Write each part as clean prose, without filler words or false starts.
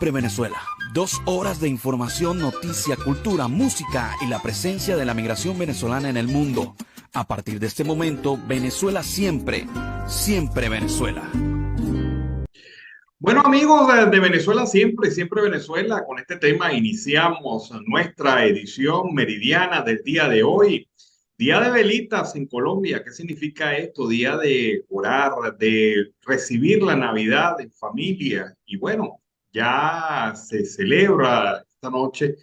Siempre Venezuela. 2 horas de información, noticia, cultura, música y la presencia de la migración venezolana en el mundo. A partir de este momento, Venezuela siempre, siempre Venezuela. Bueno, amigos de Venezuela siempre, siempre Venezuela, con este tema iniciamos nuestra edición meridiana del día de hoy. Día de velitas en Colombia. ¿Qué significa esto? Día de orar, de recibir la Navidad en familia. Y bueno, ya se celebra esta noche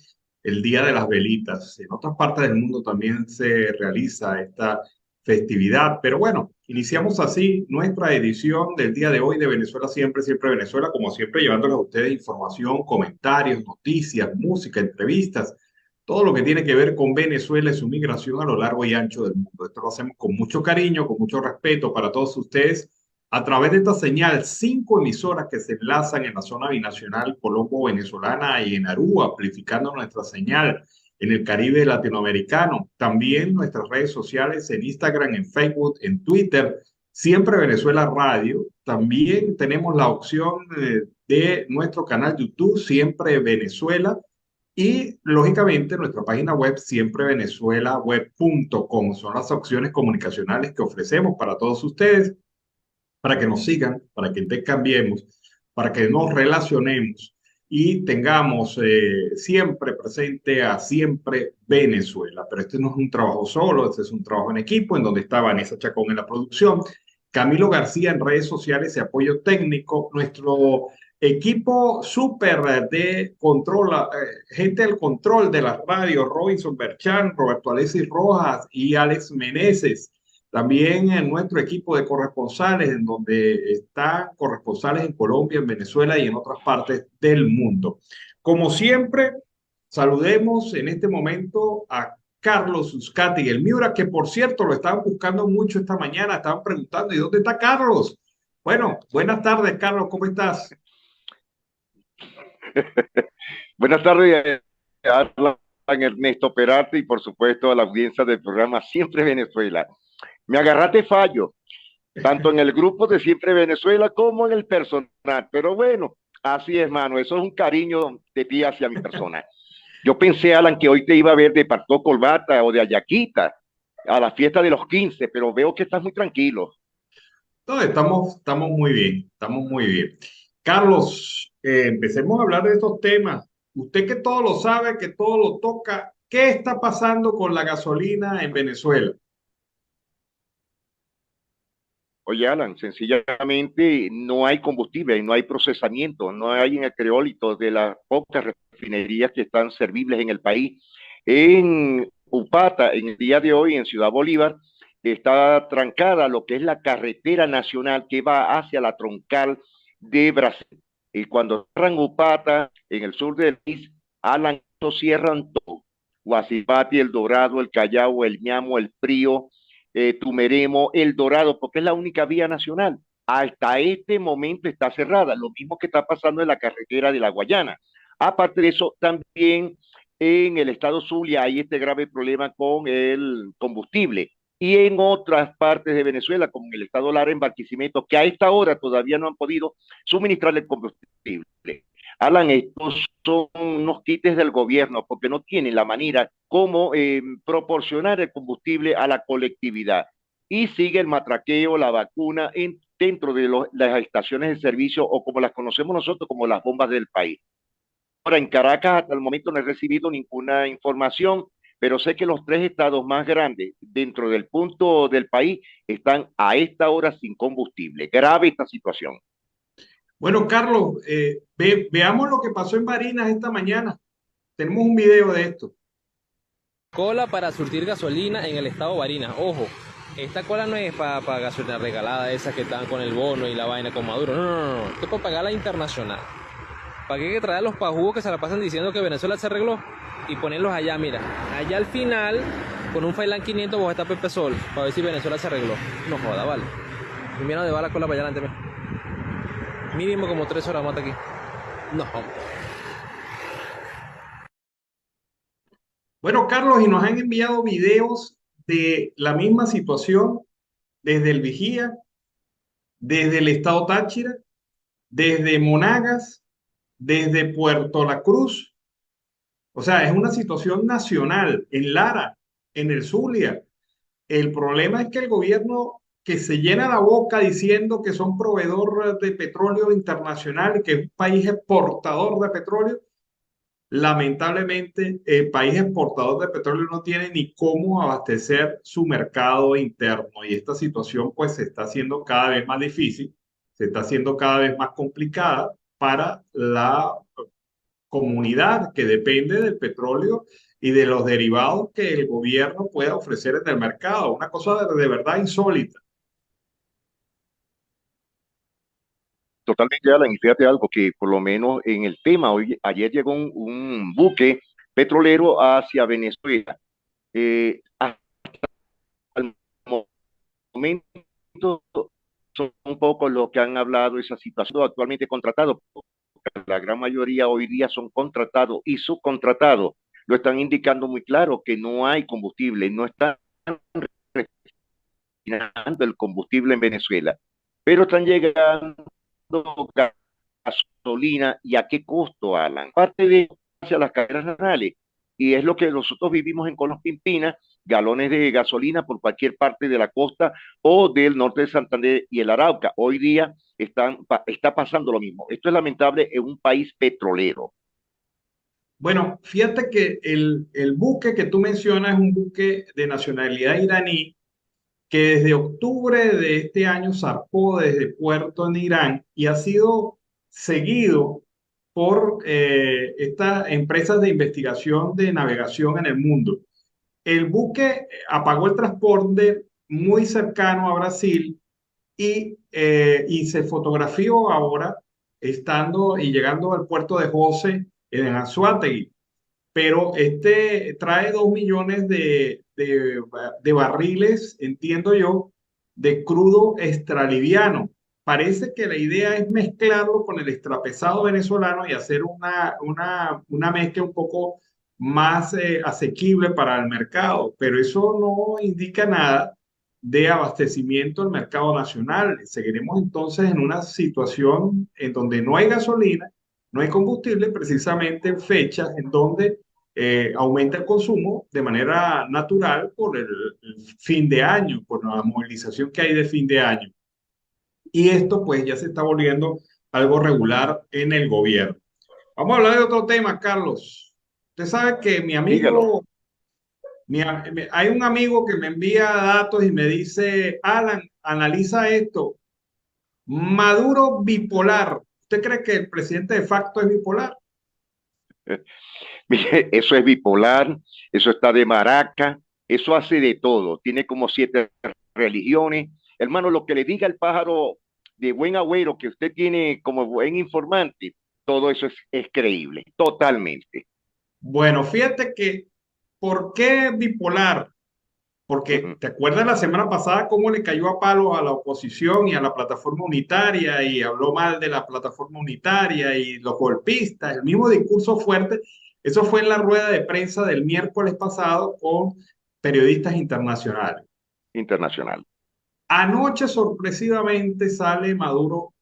el Día de las Velitas. En otras partes del mundo también se realiza esta festividad. Pero bueno, iniciamos así nuestra edición del día de hoy de Venezuela siempre, siempre Venezuela, como siempre llevándoles a ustedes información, comentarios, noticias, música, entrevistas, todo lo que tiene que ver con Venezuela y su migración a lo largo y ancho del mundo. Esto lo hacemos con mucho cariño, con mucho respeto para todos ustedes a través de esta señal, 5 emisoras que se enlazan en la zona binacional colombo-venezolana y en Aruba, amplificando nuestra señal en el Caribe latinoamericano. También nuestras redes sociales en Instagram, en Facebook, en Twitter, Siempre Venezuela Radio. También tenemos la opción de nuestro canal YouTube, Siempre Venezuela. Y lógicamente nuestra página web siemprevenezuelaweb.com. Son las opciones comunicacionales que ofrecemos para todos ustedes, para que nos sigan, para que intercambiemos, para que nos relacionemos y tengamos siempre presente a Siempre Venezuela. Pero este no es un trabajo solo, este es un trabajo en equipo en donde está Vanessa Chacón en la producción, Camilo García en redes sociales y apoyo técnico, nuestro equipo súper de control, gente del control de las radios, Robinson Berchan, Roberto Alexis Rojas y Alex Meneses. También en nuestro equipo de corresponsales, en donde están corresponsales en Colombia, en Venezuela y en otras partes del mundo. Como siempre, saludemos en este momento a Carlos Uzcategui, el Miura, que por cierto lo estaban buscando mucho esta mañana, estaban preguntando, ¿y dónde está Carlos? Bueno, buenas tardes, Carlos, ¿cómo estás? Buenas tardes, Alan, Ernesto Perarte y por supuesto a la audiencia del programa Siempre Venezuela. Me agarraste fallo, tanto en el grupo de Siempre Venezuela como en el personal, pero bueno, así es, mano, eso es un cariño de ti hacia mi persona. Yo pensé, Alan, que hoy te iba a ver de Partó Colbata o de Ayaquita a la fiesta de los 15, pero veo que estás muy tranquilo. No, estamos muy bien, estamos muy bien. Carlos, empecemos a hablar de estos temas. Usted que todo lo sabe, que todo lo toca, ¿qué está pasando con la gasolina en Venezuela? Oye, Alan, sencillamente no hay combustible y no hay procesamiento, no hay en el creólito de las pocas refinerías que están servibles en el país. En Upata, en el día de hoy, en Ciudad Bolívar, está trancada lo que es la carretera nacional que va hacia la troncal de Brasil. Y cuando cierran Upata, en el sur del país, Alan, cierran todo. Guasipati, El Dorado, El Callao, El Ñamo, El Frío, Tumeremo, El Dorado, porque es la única vía nacional. Hasta este momento está cerrada, lo mismo que está pasando en la carretera de la Guayana. Aparte de eso, también en el estado Zulia hay este grave problema con el combustible. Y en otras partes de Venezuela, como en el estado Lara, en Barquisimeto, que a esta hora todavía no han podido suministrar el combustible. Alan, estos son unos quites del gobierno porque no tienen la manera como proporcionar el combustible a la colectividad. Y sigue el matraqueo, la vacuna dentro de las estaciones de servicio o como las conocemos nosotros como las bombas del país. Ahora, en Caracas hasta el momento no he recibido ninguna información, pero sé que los 3 estados más grandes dentro del punto del país están a esta hora sin combustible. Grave esta situación. Bueno, Carlos, veamos lo que pasó en Barinas esta mañana. Tenemos un video de esto. Cola para surtir gasolina en el estado Barinas. Ojo, esta cola no es para gasolina regalada, esas que están con el bono y la vaina con Maduro. No. Esto es para pagar la internacional. ¿Para qué hay que traer a los pajugos que se la pasan diciendo que Venezuela se arregló? Y ponerlos allá, mira. Allá al final, con un Failan 500 vos está Pepe Sol, para ver si Venezuela se arregló. No joda, vale. Y mira de va la cola para allá adelante. Mínimo como 3 horas más aquí. No, hombre. Bueno, Carlos, y nos han enviado videos de la misma situación desde el Vigía, desde el estado Táchira, desde Monagas desde Puerto La Cruz. O sea, es una situación nacional en Lara, en el Zulia. El problema es que el gobierno que se llena la boca diciendo que son proveedor de petróleo internacional y que es un país exportador de petróleo, lamentablemente el país exportador de petróleo no tiene ni cómo abastecer su mercado interno y esta situación pues se está haciendo cada vez más difícil, se está haciendo cada vez más complicada para la comunidad que depende del petróleo y de los derivados que el gobierno pueda ofrecer en el mercado. Una cosa de verdad insólita. Totalmente, Alan, y fíjate algo, que por lo menos en el tema, ayer llegó un buque petrolero hacia Venezuela. Hasta el momento son un poco lo que han hablado esa situación actualmente contratado. La gran mayoría hoy día son contratados y subcontratados. Lo están indicando muy claro que no hay combustible, no están refinando el combustible en Venezuela, pero están llegando gasolina y a qué costo, Alan. Parte de hacia las carreras nacionales y es lo que nosotros vivimos en Conos Pimpinas, galones de gasolina por cualquier parte de la costa o del norte de Santander y el Arauca. Hoy día está pasando lo mismo. Esto es lamentable en un país petrolero. Bueno, fíjate que el buque que tú mencionas es un buque de nacionalidad iraní que desde octubre de este año zarpó desde puerto en Irán y ha sido seguido por estas empresas de investigación de navegación en el mundo. El buque apagó el transporte muy cercano a Brasil y se fotografió ahora estando y llegando al puerto de José en Anzoátegui, pero este trae 2 millones de barriles, entiendo yo, de crudo extraliviano. Parece que la idea es mezclarlo con el extrapesado venezolano y hacer una mezcla un poco más asequible para el mercado, pero eso no indica nada de abastecimiento del mercado nacional. Seguiremos entonces en una situación en donde no hay gasolina, no hay combustible, precisamente en fechas en donde aumenta el consumo de manera natural por el fin de año, por la movilización que hay de fin de año. Y esto pues ya se está volviendo algo regular en el gobierno. Vamos a hablar de otro tema, Carlos. Usted sabe que mi Dígalo. amigo, hay un amigo que me envía datos y me dice, Alan, analiza esto. Maduro bipolar. ¿Usted cree que el presidente de facto es bipolar? Mire, eso es bipolar, eso está de maraca, eso hace de todo, tiene como 7 religiones. Hermano, lo que le diga el pájaro de buen agüero que usted tiene como buen informante, todo eso es creíble, totalmente. Bueno, fíjate que, ¿por qué bipolar? Porque Ujú. te acuerdas la semana pasada cómo le cayó a palos a la oposición y a la plataforma unitaria y habló mal de la plataforma unitaria y los golpistas, el mismo discurso fuerte. Eso fue en la rueda de prensa del miércoles pasado con periodistas internacionales. Internacional. Anoche sorpresivamente sale Maduro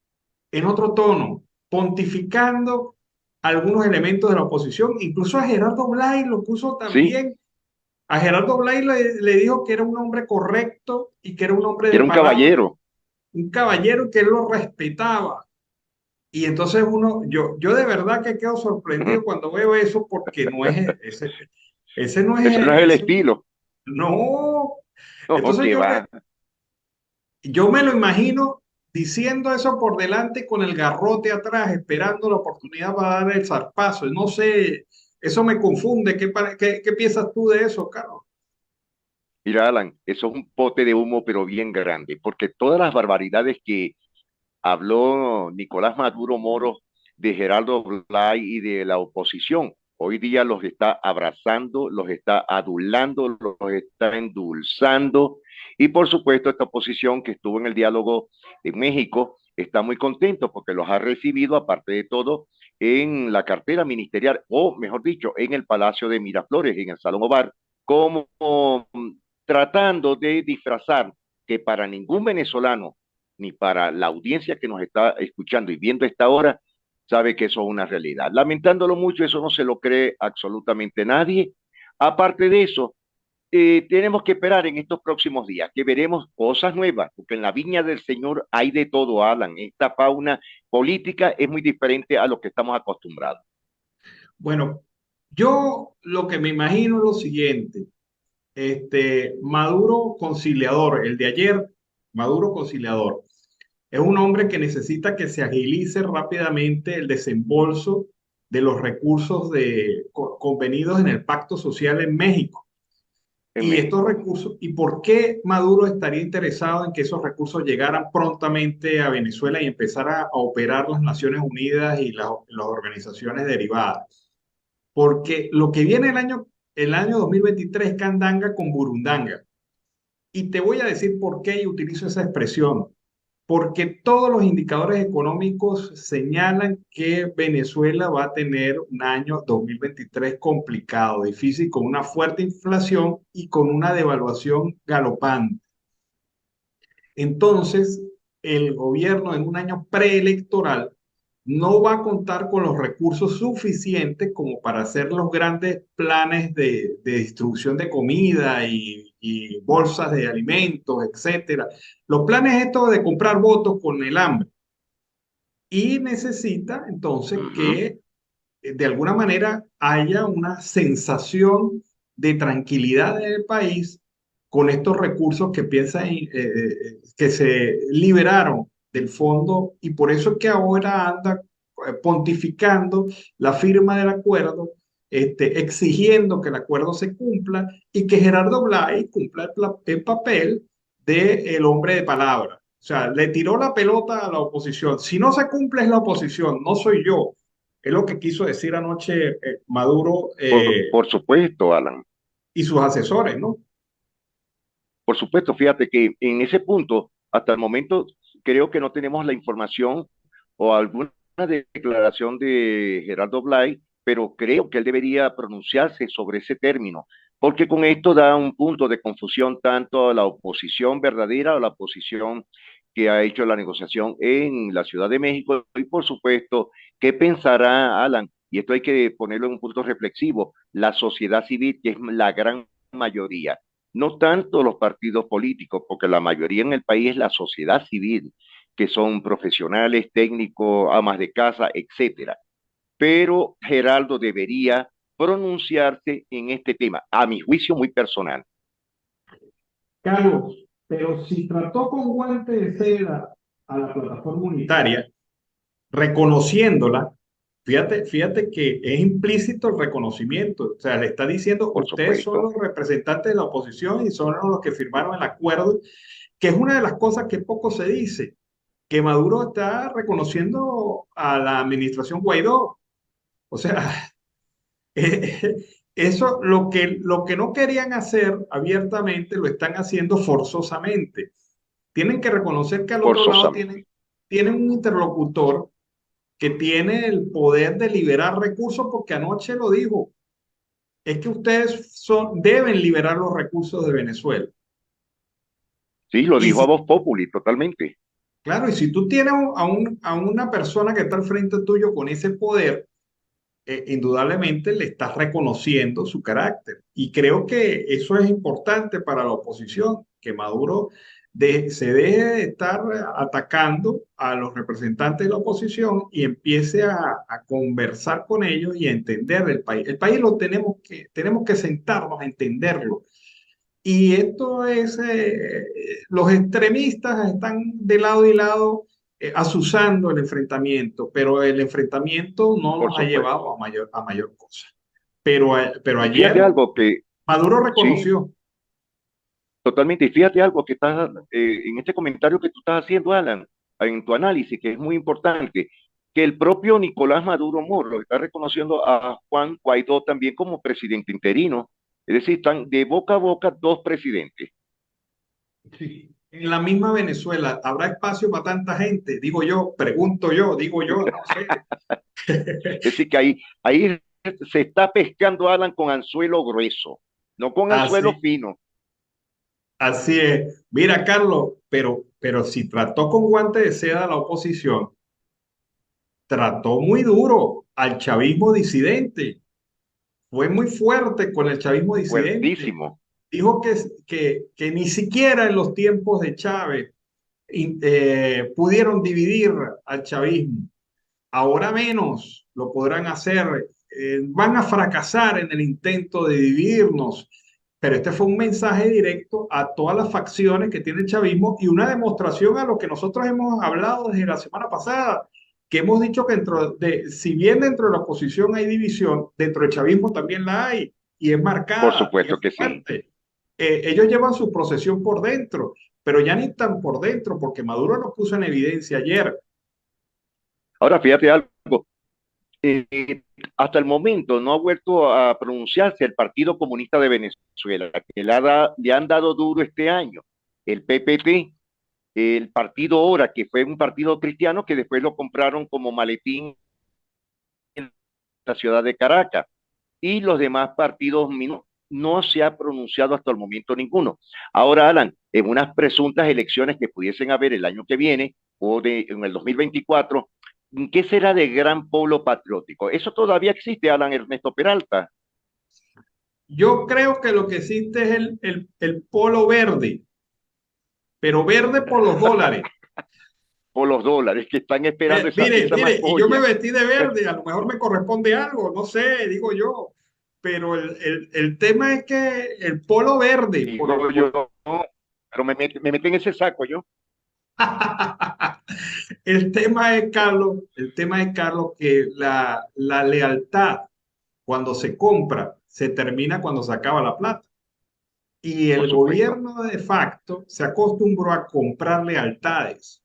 en otro tono, pontificando algunos elementos de la oposición, incluso a Gerardo Blay lo puso Sí, también. A Gerardo Blay le dijo que era un hombre correcto y que era un hombre de era un palabra, caballero. un caballero que él lo respetaba. Y entonces yo de verdad que quedo sorprendido cuando veo eso porque no es ese no Ese no es el es, estilo. no. No, Entonces que va. yo me lo imagino diciendo eso por delante con el garrote atrás, esperando la oportunidad para dar el zarpazo. No sé, eso me confunde. ¿Qué piensas tú de eso, Carlos? Mira, Alan, eso es un pote de humo, pero bien grande, porque todas las barbaridades que habló Nicolás Maduro Moro de Gerardo Blay y de la oposición. Hoy día los está abrazando, los está adulando, los está endulzando. Y por supuesto, esta oposición que estuvo en el diálogo en México está muy contento porque los ha recibido, aparte de todo, en la cartera ministerial, o mejor dicho, en el Palacio de Miraflores, en el Salón Ovar, como tratando de disfrazar que para ningún venezolano ni para la audiencia que nos está escuchando y viendo esta hora, sabe que eso es una realidad. Lamentándolo mucho, eso no se lo cree absolutamente nadie. Aparte de eso, tenemos que esperar en estos próximos días, que veremos cosas nuevas, porque en la viña del Señor hay de todo, Alan. Esta fauna política es muy diferente a lo que estamos acostumbrados. Bueno, yo lo que me imagino es lo siguiente. Maduro conciliador, el de ayer, Maduro conciliador, es un hombre que necesita que se agilice rápidamente el desembolso de los recursos convenidos en el Pacto Social en México. En Y México. estos recursos, ¿y por qué Maduro estaría interesado en que esos recursos llegaran prontamente a Venezuela y empezara a operar las Naciones Unidas y las organizaciones derivadas? Porque lo que viene el año 2023 es candanga con burundanga. Y te voy a decir por qué y utilizo esa expresión. Porque todos los indicadores económicos señalan que Venezuela va a tener un año 2023 complicado, difícil, con una fuerte inflación y con una devaluación galopante. Entonces, el gobierno en un año preelectoral no va a contar con los recursos suficientes como para hacer los grandes planes de distribución de comida y bolsas de alimentos, etcétera. Los planes estos de comprar votos con el hambre. Y necesita entonces Ujú. que de alguna manera haya una sensación de tranquilidad en el país con estos recursos que que se liberaron del fondo y por eso es que ahora anda pontificando la firma del acuerdo, exigiendo que el acuerdo se cumpla y que Gerardo Blay cumpla el papel de el hombre de palabra. O sea, le tiró la pelota a la oposición. Si no se cumple es la oposición, no soy yo. Es lo que quiso decir anoche Maduro Por supuesto, Alan. y sus asesores, ¿no? Por supuesto, fíjate que en ese punto, hasta el momento, creo que no tenemos la información o alguna declaración de Gerardo Blay, pero creo que él debería pronunciarse sobre ese término, porque con esto da un punto de confusión tanto a la oposición verdadera o la oposición que ha hecho la negociación en la Ciudad de México y, por supuesto, ¿qué pensará Alan? Y esto hay que ponerlo en un punto reflexivo, la sociedad civil, que es la gran mayoría, no tanto los partidos políticos, porque la mayoría en el país es la sociedad civil, que son profesionales, técnicos, amas de casa, etcétera. Pero Geraldo debería pronunciarse en este tema, a mi juicio muy personal. Carlos, pero si trató con guante de seda a la plataforma unitaria, reconociéndola, fíjate que es implícito el reconocimiento, o sea, le está diciendo, Por ustedes son supuesto, los representantes de la oposición y son los que firmaron el acuerdo, que es una de las cosas que poco se dice, que Maduro está reconociendo a la administración Guaidó. O sea, eso lo que no querían hacer abiertamente lo están haciendo forzosamente. Tienen que reconocer que al otro lado forzosamente. tienen un interlocutor que tiene el poder de liberar recursos, porque anoche lo dijo, es que ustedes deben liberar los recursos de Venezuela. Sí, lo Y dijo a si, voz populi, totalmente. claro, y si tú tienes a una persona que está al frente tuyo con ese poder, indudablemente le estás reconociendo su carácter. Y creo que eso es importante para la oposición, que Maduro se deje de estar atacando a los representantes de la oposición y empiece a conversar con ellos y a entender el país. El país tenemos que sentarnos a entenderlo. Y esto es, los extremistas están de lado y lado azuzando el enfrentamiento, pero el enfrentamiento no Por nos ha llevado supuesto. a mayor cosa. Pero Y fíjate ayer algo que, Maduro sí, reconoció, totalmente. Y fíjate algo que estás, en este comentario que tú estás haciendo, Alan, en tu análisis, que es muy importante, que el propio Nicolás Maduro Moro está reconociendo a Juan Guaidó también como presidente interino. Es decir, están de boca a boca dos presidentes. sí, en la misma Venezuela, ¿habrá espacio para tanta gente? Digo yo, pregunto yo, digo yo, no sé. Es decir, que ahí se está pescando, Alan, con anzuelo grueso, no con anzuelo Así, fino. así es. Mira, Carlos, pero si trató con guante de seda a la oposición, trató muy duro al chavismo disidente, fue muy fuerte con el chavismo disidente. fuertísimo. Dijo que ni siquiera en los tiempos de Chávez pudieron dividir al chavismo. Ahora menos lo podrán hacer. Van a fracasar en el intento de dividirnos. Pero este fue un mensaje directo a todas las facciones que tiene el chavismo y una demostración a lo que nosotros hemos hablado desde la semana pasada, que hemos dicho que si bien dentro de la oposición hay división, dentro del chavismo también la hay y es Por marcada y supuesto es que sí. fuerte. Ellos llevan su procesión por dentro, pero ya ni tan por dentro, porque Maduro lo puso en evidencia ayer. Ahora, fíjate algo. Hasta el momento no ha vuelto a pronunciarse el Partido Comunista de Venezuela, que le han dado duro este año. El PPT, el partido Hora, que fue un partido cristiano que después lo compraron como maletín en la ciudad de Caracas. Y los demás partidos no se ha pronunciado hasta el momento ninguno. Ahora, Alan, en unas presuntas elecciones que pudiesen haber el año que viene o en el 2024, ¿qué será de Gran Polo Patriótico? Eso todavía existe, Alan Ernesto Peralta. Yo creo que lo que existe es el polo verde, pero verde por los dólares. Por los dólares que están esperando Mire, y yo me macolla. vestí de verde, a lo mejor me corresponde algo, no sé, digo yo, pero el tema es que el polo verde, Digo yo, no, pero me meten en ese saco yo. el tema es, Carlos, que la lealtad cuando se compra se termina cuando se acaba la plata. Y Por el supuesto. gobierno de facto se acostumbró a comprar lealtades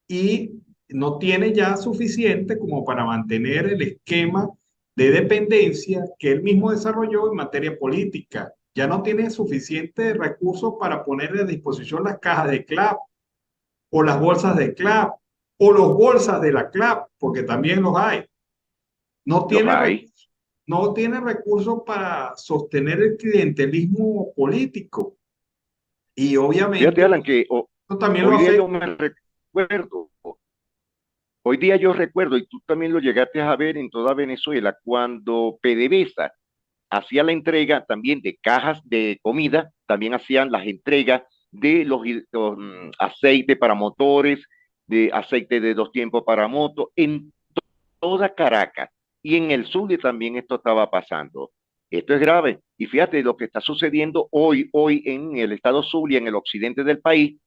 y no tiene ya suficiente como para mantener el esquema de dependencia que él mismo desarrolló en materia política. Ya no tiene suficientes recursos para poner a disposición las cajas de CLAP o las bolsas de CLAP o los bolsas de la CLAP, porque también los hay. No Los tiene, hay. no tiene recursos para sostener el clientelismo político. Y Fíjate, obviamente, Alan, que eso también lo hoy día hace. yo me recuerdo, hoy día yo recuerdo, y tú también lo llegaste a ver en toda Venezuela, cuando PDVSA hacía la entrega también de cajas de comida, también hacían las entregas de los aceite para motores, de aceite de 2 tiempos para moto, en toda Caracas y en el sur también esto estaba pasando. Esto es grave. Y fíjate lo que está sucediendo hoy en el estado Zulia, en el occidente del país,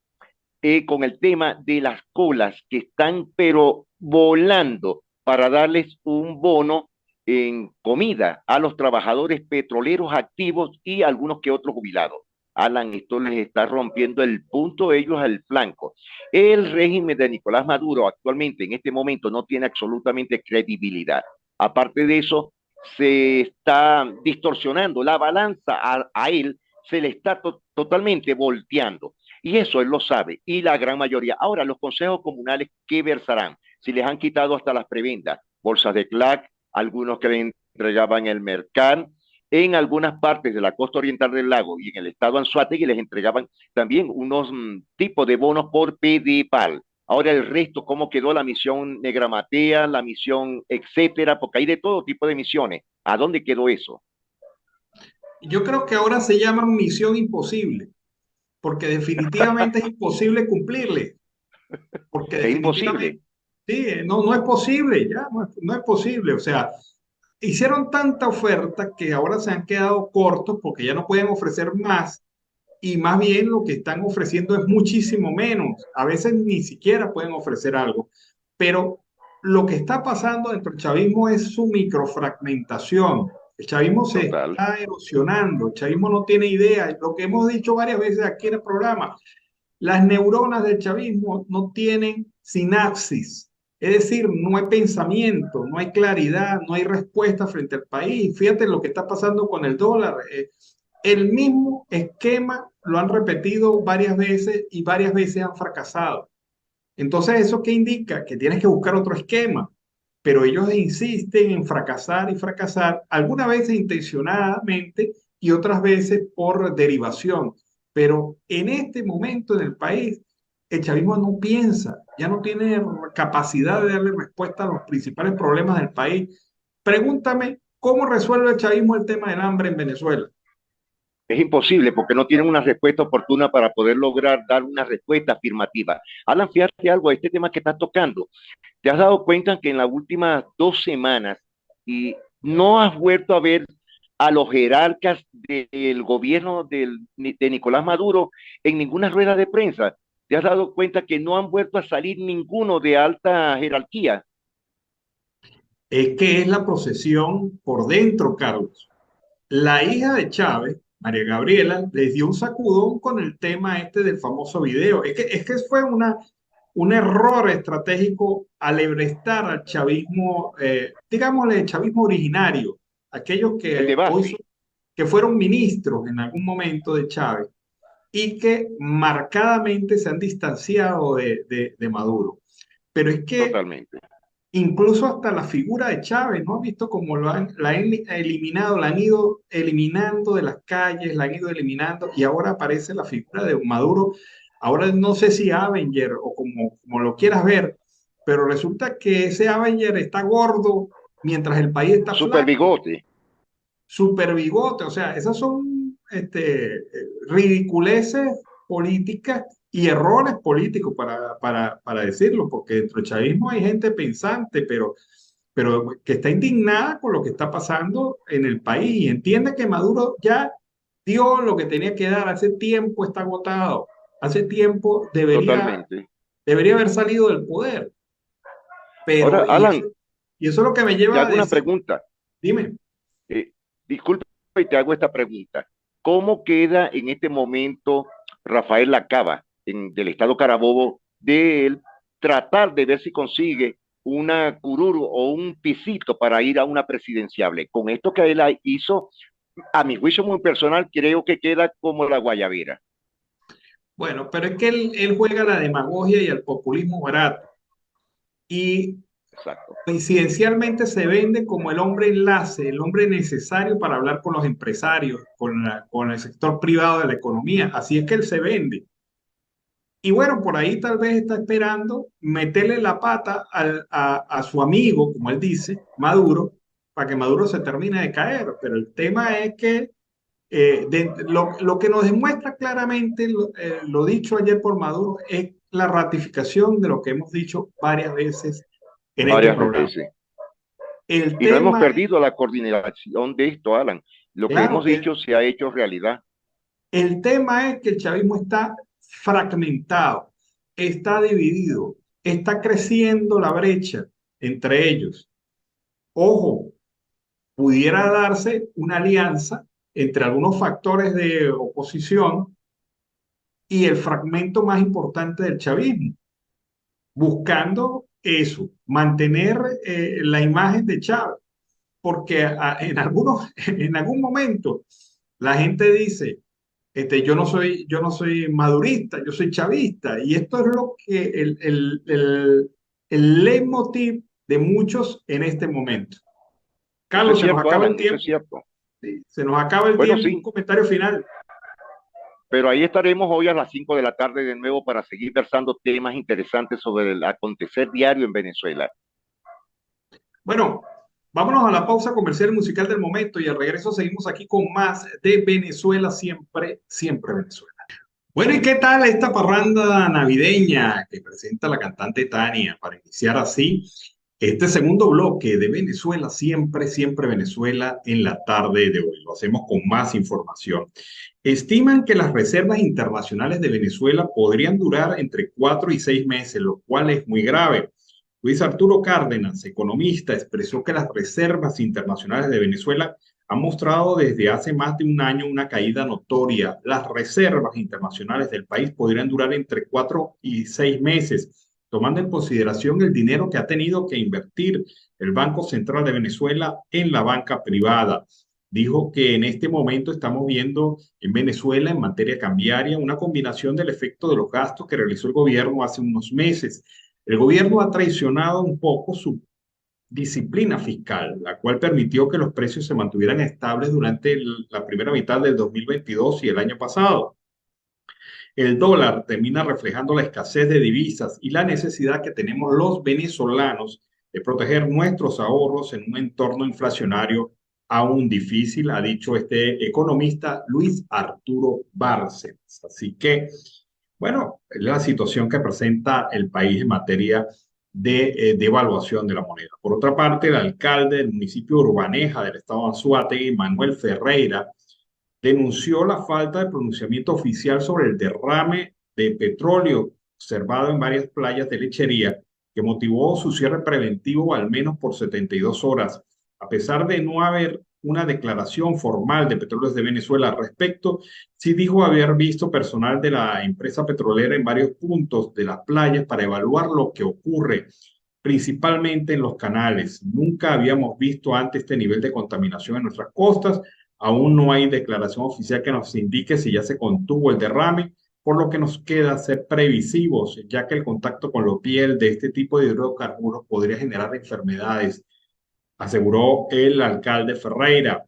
con el tema de las colas que están pero volando para darles un bono en comida a los trabajadores petroleros activos y algunos que otros jubilados. Alan, esto les está rompiendo el punto ellos al flanco. El régimen de Nicolás Maduro actualmente en este momento no tiene absolutamente credibilidad. Aparte de eso, se está distorsionando la balanza a él, se le está totalmente volteando. Y eso él lo sabe, y la gran mayoría. Ahora, los consejos comunales, ¿qué versarán? Si les han quitado hasta las prebendas, bolsas de CLAC, algunos que le entregaban el Mercan, en algunas partes de la costa oriental del lago y en el estado Anzoátegui les entregaban también unos tipos de bonos por PDPAL. Ahora el resto, ¿cómo quedó la misión Negramatea, la misión etcétera? Porque hay de todo tipo de misiones. ¿A dónde quedó eso? Yo creo que ahora se llama misión imposible, porque definitivamente es imposible cumplirle, porque Es imposible. definitivamente, sí, no es posible, ya no es posible. O sea, hicieron tanta oferta que ahora se han quedado cortos porque ya no pueden ofrecer más y más bien lo que están ofreciendo es muchísimo menos. A veces ni siquiera pueden ofrecer algo, pero lo que está pasando dentro del chavismo es su microfragmentación. El chavismo se Total. está erosionando, el chavismo no tiene idea. Lo que hemos dicho varias veces aquí en el programa, las neuronas del chavismo no tienen sinapsis, es decir, no hay pensamiento, no hay claridad, no hay respuesta frente al país. Fíjate lo que está pasando con el dólar. El mismo esquema lo han repetido varias veces y varias veces han fracasado. Entonces, ¿eso qué indica? Que tienes que buscar otro esquema, pero ellos insisten en fracasar y fracasar, algunas veces intencionadamente y otras veces por derivación. Pero en este momento en el país, el chavismo no piensa, ya no tiene capacidad de darle respuesta a los principales problemas del país. Pregúntame, ¿cómo resuelve el chavismo el tema del hambre en Venezuela? Es imposible porque no tienen una respuesta oportuna para poder lograr dar una respuesta afirmativa. Alan, fíjate algo, este tema que estás tocando. ¿Te has dado cuenta que en las últimas 2 semanas y no has vuelto a ver a los jerarcas del gobierno de Nicolás Maduro en ninguna rueda de prensa? ¿Te has dado cuenta que no han vuelto a salir ninguno de alta jerarquía? Es que es la procesión por dentro, Carlos. La hija de Chávez, María Gabriela, les dio un sacudón con el tema este del famoso video. Es que fue un error estratégico alebrestar al chavismo, digámosle, el chavismo originario, aquellos El que de base, que fueron ministros en algún momento de Chávez y que marcadamente se han distanciado de Maduro. Pero es que totalmente, incluso hasta la figura de Chávez, ¿no? ¿Has visto cómo la han eliminado, la han ido eliminando de las calles, la han ido eliminando y ahora aparece la figura de Maduro? Ahora no sé si Avenger o como lo quieras ver, pero resulta que ese Avenger está gordo mientras el país está super flaco, bigote, super bigote, o sea, esas son ridiculeces políticas y errores políticos para decirlo, porque dentro del chavismo hay gente pensante, pero que está indignada con lo que está pasando en el país y entiende que Maduro ya dio lo que tenía que dar, hace tiempo está agotado, hace tiempo totalmente. debería haber salido del poder, Ahora, pero Alan, y eso es lo que me te lleva a hago una decir, pregunta. dime. Eh, disculpa y te hago esta pregunta. ¿Cómo queda en este momento Rafael Lacaba del estado Carabobo de él tratar de ver si consigue una cururu o un pisito para ir a una presidenciable? Con esto que él hizo, a mi juicio muy personal, creo que queda como la guayabera. Bueno, pero es que él juega a la demagogia y al populismo barato. Y Exacto. coincidencialmente se vende como el hombre enlace, el hombre necesario para hablar con los empresarios, con el sector privado de la economía. Así es que él se vende. Y bueno, por ahí tal vez está esperando meterle la pata a su amigo, como él dice, Maduro, para que Maduro se termine de caer. Pero el tema es que lo que nos demuestra claramente lo dicho ayer por Maduro es la ratificación de lo que hemos dicho varias veces en este Varias programa. veces. El Y no hemos tema, perdido la coordinación de esto, Alan. Lo que claro, hemos dicho se ha hecho realidad. el tema es que el chavismo está fragmentado, está dividido, está creciendo la brecha entre ellos. Ojo, pudiera darse una alianza entre algunos factores de oposición y el fragmento más importante del chavismo, buscando eso, mantener la imagen de Chávez, porque en algún momento la gente dice, yo no soy madurista, yo soy chavista, y esto es lo que el leitmotiv de muchos en este momento. Eso es Carlos, se nos cierto, acaba el Alan, eso es tiempo. cierto. Sí, se nos acaba el Bueno, tiempo. Un sí, comentario final. pero ahí estaremos hoy a las 5 de la tarde de nuevo para seguir versando temas interesantes sobre el acontecer diario en Venezuela. Bueno, vámonos a la pausa comercial musical del momento y al regreso seguimos aquí con más de Venezuela siempre, siempre Venezuela. Bueno, ¿y qué tal esta parranda navideña que presenta la cantante Tania para iniciar así este segundo bloque de Venezuela siempre, siempre Venezuela en la tarde de hoy? Lo hacemos con más información. Estiman que las reservas internacionales de Venezuela podrían durar entre 4 y 6 meses, lo cual es muy grave. Luis Arturo Cárdenas, economista, expresó que las reservas internacionales de Venezuela han mostrado desde hace más de un año una caída notoria. Las reservas internacionales del país podrían durar entre 4 y 6 meses, tomando en consideración el dinero que ha tenido que invertir el Banco Central de Venezuela en la banca privada. Dijo que en este momento estamos viendo en Venezuela en materia cambiaria una combinación del efecto de los gastos que realizó el gobierno hace unos meses. El gobierno ha traicionado un poco su disciplina fiscal, la cual permitió que los precios se mantuvieran estables durante la primera mitad del 2022 y el año pasado. El dólar termina reflejando la escasez de divisas y la necesidad que tenemos los venezolanos de proteger nuestros ahorros en un entorno inflacionario aún difícil, ha dicho este economista Luis Arturo Bárcenas. Así que, bueno, es la situación que presenta el país en materia de devaluación de la moneda. Por otra parte, el alcalde del municipio de Urbaneja del estado de Anzoátegui, Manuel Ferreira, denunció la falta de pronunciamiento oficial sobre el derrame de petróleo observado en varias playas de Lechería, que motivó su cierre preventivo al menos por 72 horas. A pesar de no haber una declaración formal de Petróleos de Venezuela al respecto, sí dijo haber visto personal de la empresa petrolera en varios puntos de las playas para evaluar lo que ocurre, principalmente en los canales. Nunca habíamos visto antes este nivel de contaminación en nuestras costas. Aún no hay declaración oficial que nos indique si ya se contuvo el derrame, por lo que nos queda ser previsivos, ya que el contacto con la piel de este tipo de hidrocarburos podría generar enfermedades, aseguró el alcalde Ferreira.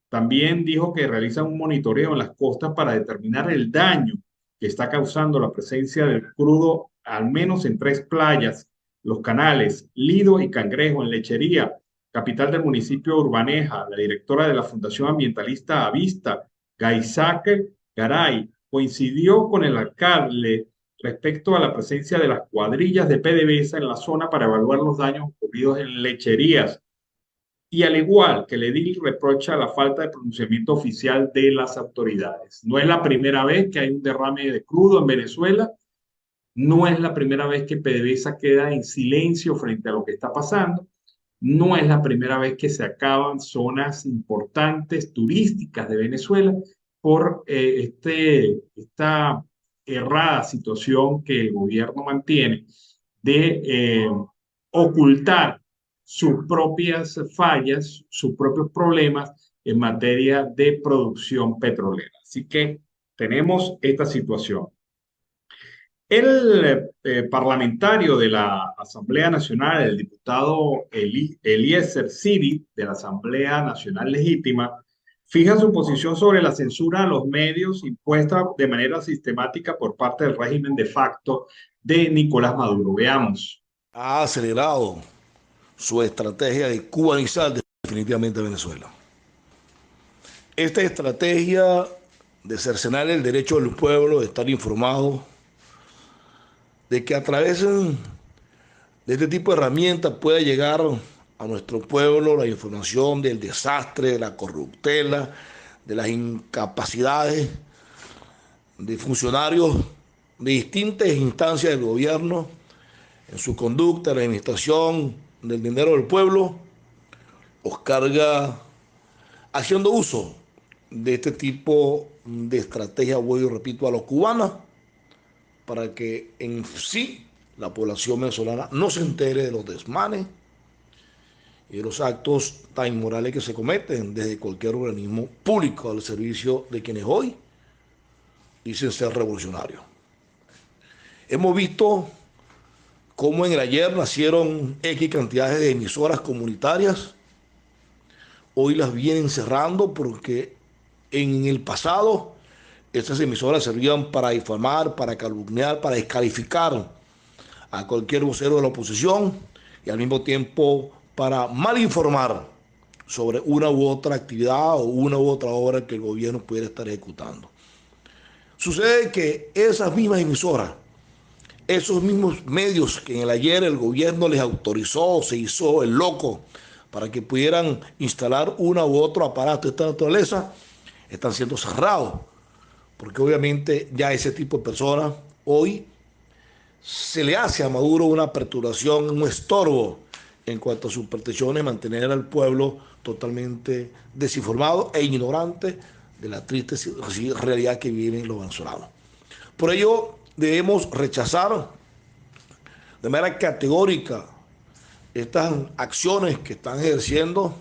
También dijo que realizan un monitoreo en las costas para determinar el daño que está causando la presencia del crudo, al menos en 3 playas, los canales Lido y Cangrejo en Lechería, capital del municipio de Urbaneja. La directora de la Fundación Ambientalista Avista, Gaisaque Garay, coincidió con el alcalde respecto a la presencia de las cuadrillas de PDVSA en la zona para evaluar los daños ocurridos en lecherías. Y al igual que el edil reprocha la falta de pronunciamiento oficial de las autoridades. No es la primera vez que hay un derrame de crudo en Venezuela, no es la primera vez que PDVSA queda en silencio frente a lo que está pasando, no es la primera vez que se acaban zonas importantes turísticas de Venezuela por esta errada situación que el gobierno mantiene de ocultar sus propias fallas, sus propios problemas en materia de producción petrolera. Así que tenemos esta situación. El parlamentario de la Asamblea Nacional, el diputado Eliezer Ciri, de la Asamblea Nacional Legítima, fija su posición sobre la censura a los medios impuesta de manera sistemática por parte del régimen de facto de Nicolás Maduro. Veamos. Ha acelerado su estrategia de cubanizar definitivamente Venezuela. Esta estrategia de cercenar el derecho del pueblo de estar informado, de que a través de este tipo de herramientas pueda llegar a nuestro pueblo la información del desastre, de la corruptela, de las incapacidades de funcionarios de distintas instancias del gobierno en su conducta, la administración del dinero del pueblo, los carga haciendo uso de este tipo de estrategia, voy y repito, a los cubanos, para que en sí la población venezolana no se entere de los desmanes y de los actos tan inmorales que se cometen desde cualquier organismo público al servicio de quienes hoy dicen ser revolucionarios. Hemos visto cómo en el ayer nacieron X cantidades de emisoras comunitarias, hoy las vienen cerrando porque en el pasado estas emisoras servían para difamar, para calumniar, para descalificar a cualquier vocero de la oposición y al mismo tiempo para mal informar sobre una u otra actividad o una u otra obra que el gobierno pudiera estar ejecutando. Sucede que esas mismas emisoras, esos mismos medios que en el ayer el gobierno les autorizó, se hizo el loco para que pudieran instalar una u otro aparato de esta naturaleza, están siendo cerrados. Porque obviamente ya ese tipo de personas hoy se le hace a Maduro una perturbación, un estorbo en cuanto a sus pretensiones, mantener al pueblo totalmente desinformado e ignorante de la triste realidad que viven los venezolanos. Por ello debemos rechazar de manera categórica estas acciones que están ejerciendo,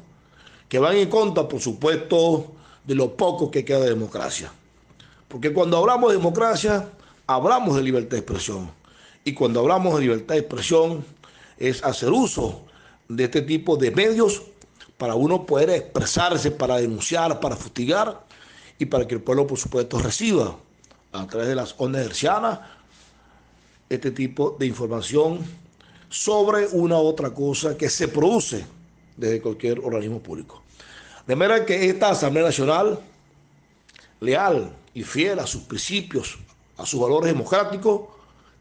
que van en contra, por supuesto, de lo poco que queda de democracia. Porque cuando hablamos de democracia, hablamos de libertad de expresión. Y cuando hablamos de libertad de expresión, es hacer uso de este tipo de medios para uno poder expresarse, para denunciar, para fustigar y para que el pueblo, por supuesto, reciba a través de las ondas hercianas este tipo de información sobre una u otra cosa que se produce desde cualquier organismo público. De manera que esta Asamblea Nacional, leal y fiel a sus principios, a sus valores democráticos,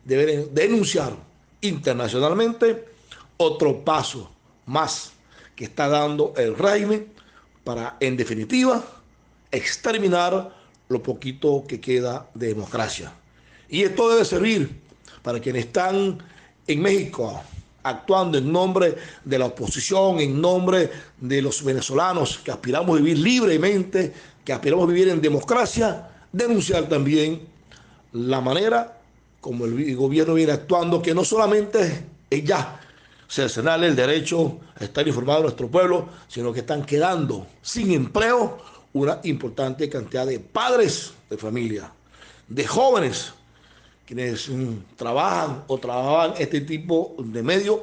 debe denunciar internacionalmente otro paso más que está dando el régimen para, en definitiva, exterminar lo poquito que queda de democracia. Y esto debe servir para quienes están en México actuando en nombre de la oposición, en nombre de los venezolanos que aspiramos a vivir libremente, que aspiramos a vivir en democracia, denunciar también la manera como el gobierno viene actuando, que no solamente es ya cercenarle el derecho a estar informado a nuestro pueblo, sino que están quedando sin empleo una importante cantidad de padres de familia, de jóvenes quienes trabajan o trabajaban este tipo de medios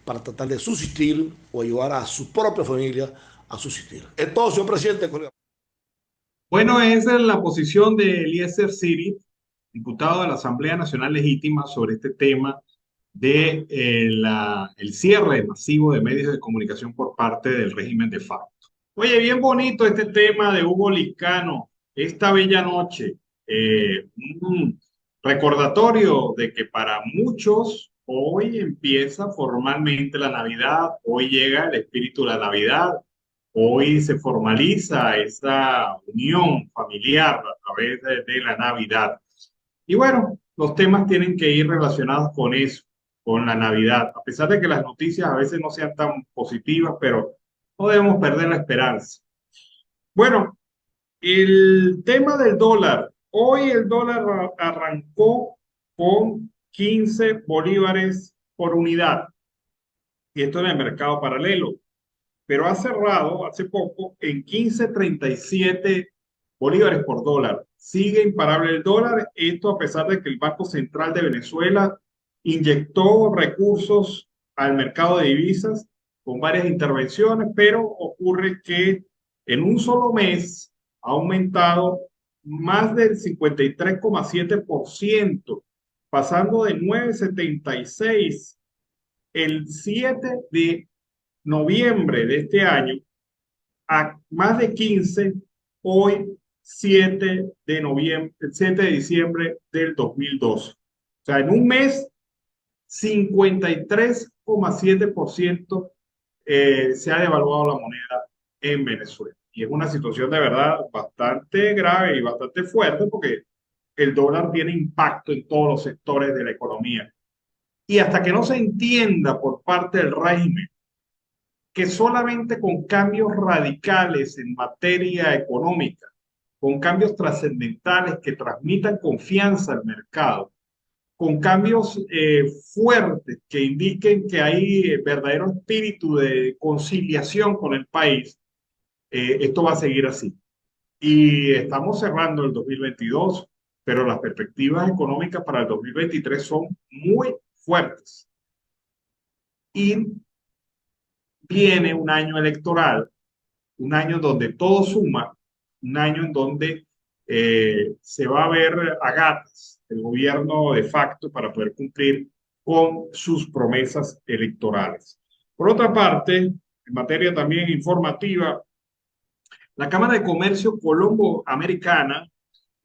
para tratar de subsistir o ayudar a su propia familia a subsistir. Es todo, señor presidente. Bueno, esa es la posición de Eliezer Ciri, diputado de la Asamblea Nacional Legítima, sobre este tema de el cierre masivo de medios de comunicación por parte del régimen de facto. Oye, bien bonito este tema de Hugo Liscano, esta bella noche. Un recordatorio de que para muchos hoy empieza formalmente la Navidad, hoy llega el espíritu de la Navidad, hoy se formaliza esa unión familiar a través de la Navidad. Y bueno, los temas tienen que ir relacionados con eso, con la Navidad, a pesar de que las noticias a veces no sean tan positivas, pero no debemos perder la esperanza. Bueno, el tema del dólar. Hoy el dólar arrancó con 15 bolívares por unidad. Y esto en el mercado paralelo. Pero ha cerrado hace poco en 15.37 bolívares por dólar. Sigue imparable el dólar. Esto a pesar de que el Banco Central de Venezuela inyectó recursos al mercado de divisas con varias intervenciones, pero ocurre que en un solo mes ha aumentado más del 53,7%, pasando de 9,76 el 7 de noviembre de este año a más de 15 hoy, 7 de noviembre, 7 de diciembre del 2012. O sea, en un mes, 53,7% se ha devaluado la moneda en Venezuela. Y es una situación de verdad bastante grave y bastante fuerte porque el dólar tiene impacto en todos los sectores de la economía. Y hasta que no se entienda por parte del régimen que solamente con cambios radicales en materia económica, con cambios trascendentales que transmitan confianza al mercado, con cambios fuertes que indiquen que hay verdadero espíritu de conciliación con el país, esto va a seguir así. Y estamos cerrando el 2022, pero las perspectivas económicas para el 2023 son muy fuertes. Y viene un año electoral, un año donde todo suma, un año en donde se va a ver a gatas el gobierno de facto para poder cumplir con sus promesas electorales. Por otra parte, en materia también informativa, la Cámara de Comercio Colombo-Americana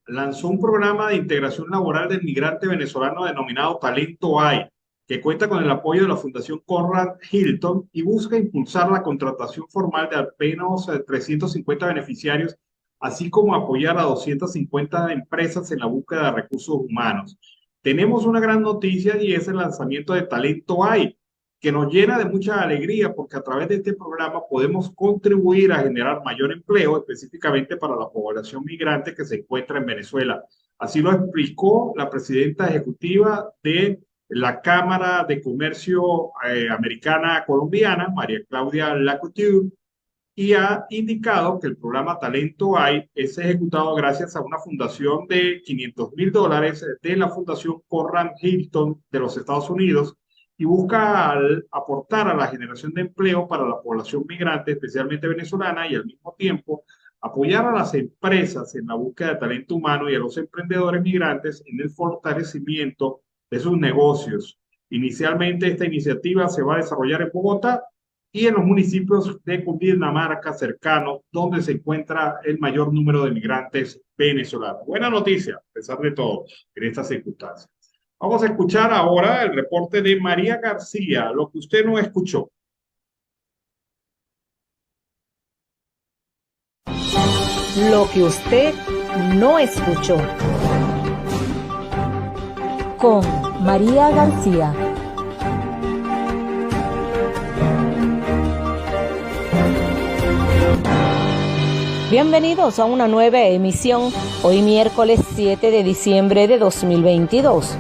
lanzó un programa de integración laboral del migrante venezolano denominado Talento Hay, que cuenta con el apoyo de la Fundación Conrad Hilton y busca impulsar la contratación formal de apenas 350 beneficiarios, así como apoyar a 250 empresas en la búsqueda de recursos humanos. Tenemos una gran noticia y es el lanzamiento de Talento Hay, que nos llena de mucha alegría porque a través de este programa podemos contribuir a generar mayor empleo, específicamente para la población migrante que se encuentra en Venezuela. Así lo explicó la presidenta ejecutiva de la Cámara de Comercio Americana Colombiana, María Claudia Lacouture, y ha indicado que el programa Talento Hay es ejecutado gracias a una fundación de $500,000 de la Fundación Conrad Hilton de los Estados Unidos y busca aportar a la generación de empleo para la población migrante, especialmente venezolana, y al mismo tiempo apoyar a las empresas en la búsqueda de talento humano y a los emprendedores migrantes en el fortalecimiento de sus negocios. Inicialmente, esta iniciativa se va a desarrollar en Bogotá y en los municipios de Cundinamarca cercanos, donde se encuentra el mayor número de migrantes venezolanos. Buena noticia, a pesar de todo, en estas circunstancias. Vamos a escuchar ahora el reporte de María García, lo que usted no escuchó. Lo que usted no escuchó. Con María García. Bienvenidos a una nueva emisión, hoy miércoles 7 de diciembre de 2022.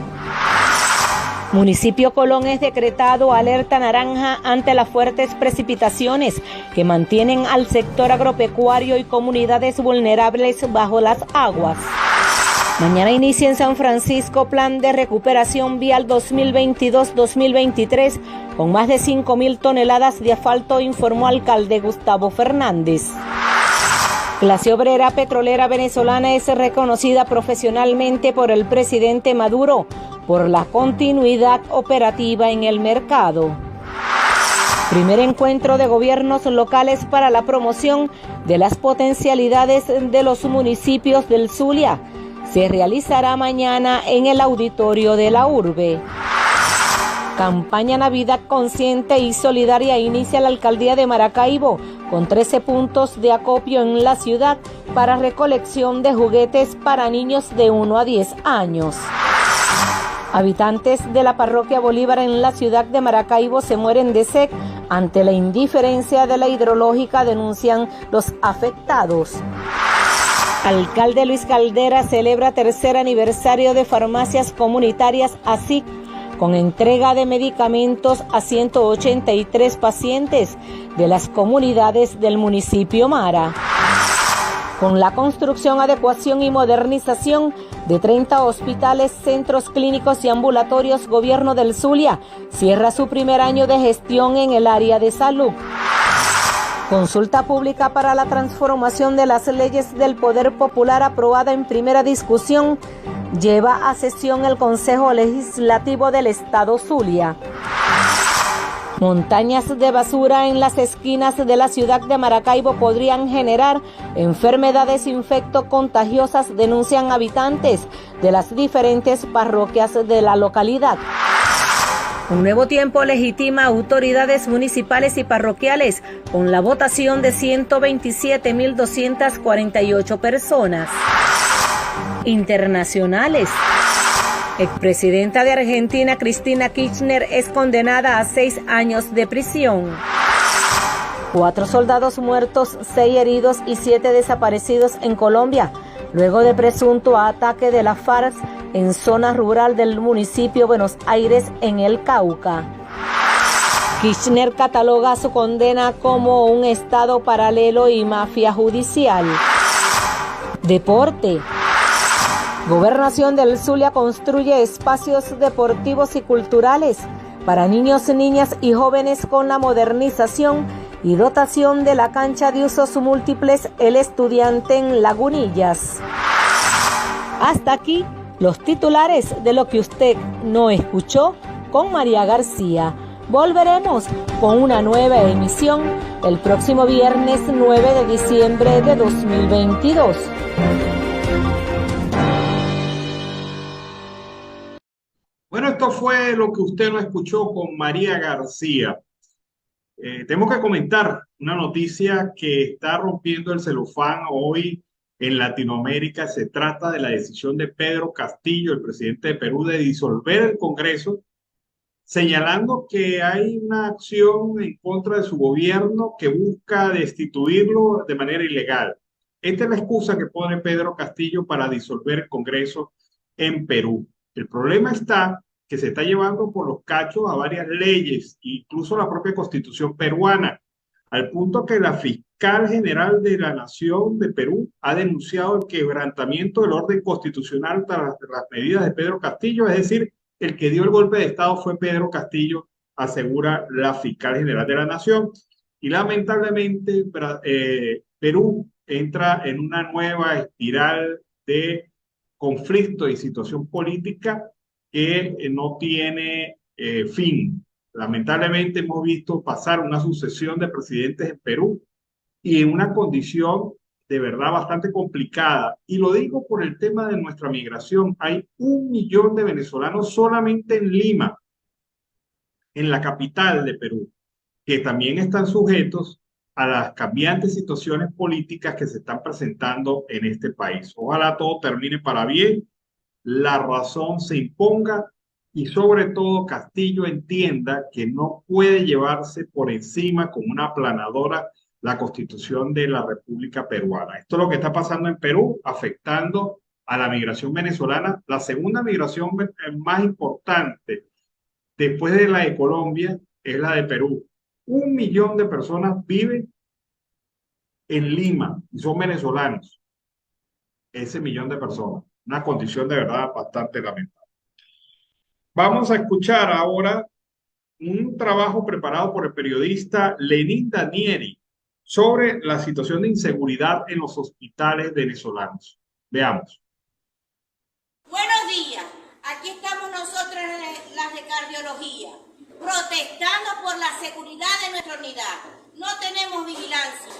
Municipio Colón es decretado alerta naranja ante las fuertes precipitaciones que mantienen al sector agropecuario y comunidades vulnerables bajo las aguas. Mañana inicia en San Francisco Plan de Recuperación Vial 2022-2023 con más de 5.000 toneladas de asfalto, informó alcalde Gustavo Fernández. Clase obrera petrolera venezolana es reconocida profesionalmente por el presidente Maduro por la continuidad operativa en el mercado. Primer encuentro de gobiernos locales para la promoción de las potencialidades de los municipios del Zulia. Se realizará mañana en el auditorio de la urbe. Campaña Navidad Consciente y Solidaria inicia la alcaldía de Maracaibo con 13 puntos de acopio en la ciudad para recolección de juguetes para niños de 1 a 10 años. Habitantes de la parroquia Bolívar en la ciudad de Maracaibo se mueren de sed ante la indiferencia de la hidrológica, denuncian los afectados. Alcalde Luis Caldera celebra tercer aniversario de farmacias comunitarias ASIC con entrega de medicamentos a 183 pacientes de las comunidades del municipio Mara. Con la construcción, adecuación y modernización de 30 hospitales, centros clínicos y ambulatorios, Gobierno del Zulia cierra su primer año de gestión en el área de salud. Consulta pública para la transformación de las leyes del Poder Popular aprobada en primera discusión lleva a sesión el Consejo Legislativo del Estado Zulia. Montañas de basura en las esquinas de la ciudad de Maracaibo podrían generar enfermedades infectocontagiosas, denuncian habitantes de las diferentes parroquias de la localidad. Un nuevo tiempo legitima autoridades municipales y parroquiales con la votación de 127.248 personas. Internacionales. Expresidenta de Argentina, Cristina Kirchner, es condenada a 6 años de prisión. 4 soldados muertos, 6 heridos y 7 desaparecidos en Colombia, luego de presunto ataque de las FARC en zona rural del municipio Buenos Aires, en el Cauca. Kirchner cataloga su condena como un estado paralelo y mafia judicial. Deporte. Gobernación del Zulia construye espacios deportivos y culturales para niños, niñas y jóvenes con la modernización y dotación de la cancha de usos múltiples El Estudiante en Lagunillas. Hasta aquí los titulares de lo que usted no escuchó con María García. Volveremos con una nueva emisión el próximo viernes 9 de diciembre de 2022. Bueno, esto fue lo que usted no escuchó con María García. Tengo que comentar una noticia que está rompiendo el celofán hoy en Latinoamérica. Se trata de la decisión de Pedro Castillo, el presidente de Perú, de disolver el Congreso, señalando que hay una acción en contra de su gobierno que busca destituirlo de manera ilegal. Esta es la excusa que pone Pedro Castillo para disolver el Congreso en Perú. El problema está que se está llevando por los cachos a varias leyes, incluso la propia Constitución peruana, al punto que la fiscal general de la Nación de Perú ha denunciado el quebrantamiento del orden constitucional tras las medidas de Pedro Castillo, es decir, el que dio el golpe de Estado fue Pedro Castillo, asegura la fiscal general de la Nación. Y lamentablemente Perú entra en una nueva espiral de conflicto y situación política que no tiene fin. Lamentablemente hemos visto pasar una sucesión de presidentes en Perú y en una condición de verdad bastante complicada. Y lo digo por el tema de nuestra migración. Hay 1 millón de venezolanos solamente en Lima, en la capital de Perú, que también están sujetos a las cambiantes situaciones políticas que se están presentando en este país. Ojalá todo termine para bien, la razón se imponga y sobre todo Castillo entienda que no puede llevarse por encima como una aplanadora la Constitución de la República Peruana. Esto es lo que está pasando en Perú, afectando a la migración venezolana, la segunda migración más importante después de la de Colombia es la de Perú. 1 millón de personas viven en Lima y son venezolanos. Ese millón de personas. Una condición de verdad bastante lamentable. Vamos a escuchar ahora un trabajo preparado por el periodista Lenín Danieri sobre la situación de inseguridad en los hospitales venezolanos. Veamos. Buenos días. Aquí estamos nosotros, las de cardiología, protestando por la seguridad de nuestra unidad. No tenemos vigilancia.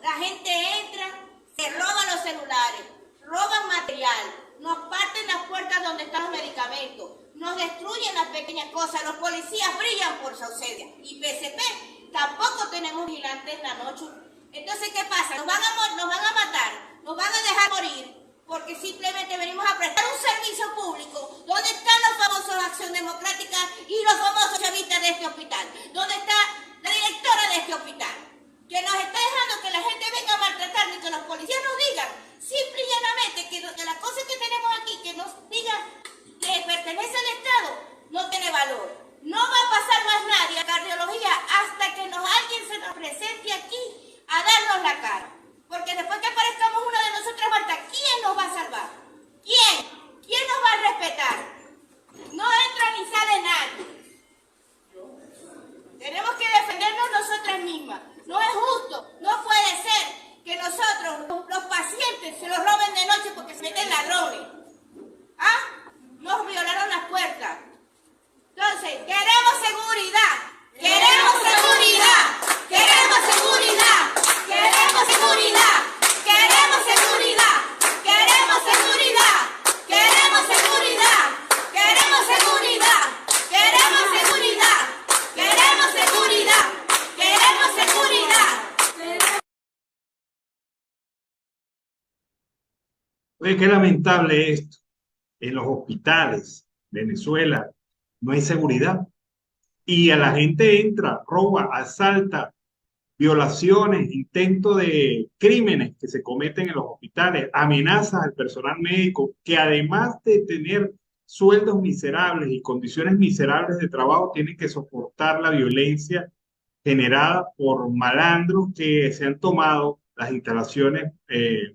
La gente entra, se roban los celulares, roban material, nos parten las puertas donde están los medicamentos, nos destruyen las pequeñas cosas, los policías brillan por su ausencia. Y PCP, tampoco tenemos vigilantes en la noche. Entonces, ¿qué pasa? Nos van a matar, nos van a dejar morir, porque simplemente venimos a prestar un servicio público. ¿Dónde están los famosos Acción Democrática y los famosos chavistas de este hospital? ¿Dónde está la directora de este hospital? Que nos está dejando que la gente venga a maltratarnos y que los policías nos digan, simple y llanamente, que la cosa que tenemos aquí, que nos digan que pertenece al Estado, no tiene valor. No va a pasar más nadie a cardiología hasta que alguien se nos presente aquí a darnos la cara. Porque después que aparezcamos una de nosotras muerta, ¿quién nos va a salvar? ¿Quién? ¿Quién nos va a respetar? No entra ni sale nadie. Tenemos que defendernos nosotras mismas. No es justo, no puede ser que nosotros, los pacientes, se los roben de noche porque se meten ladrones. ¿Ah? Nos violaron las puertas. Entonces, queremos seguridad. Queremos seguridad. Queremos seguridad. Queremos seguridad. Queremos seguridad. Queremos seguridad. Queremos seguridad. Queremos seguridad. Queremos seguridad. Queremos seguridad. Queremos seguridad. Oye, qué lamentable esto. En los hospitales, Venezuela, no hay seguridad. Y a la gente entra, roba, asalta, violaciones, intentos de crímenes que se cometen en los hospitales, amenazas al personal médico, que además de tener sueldos miserables y condiciones miserables de trabajo, tienen que soportar la violencia generada por malandros que se han tomado las instalaciones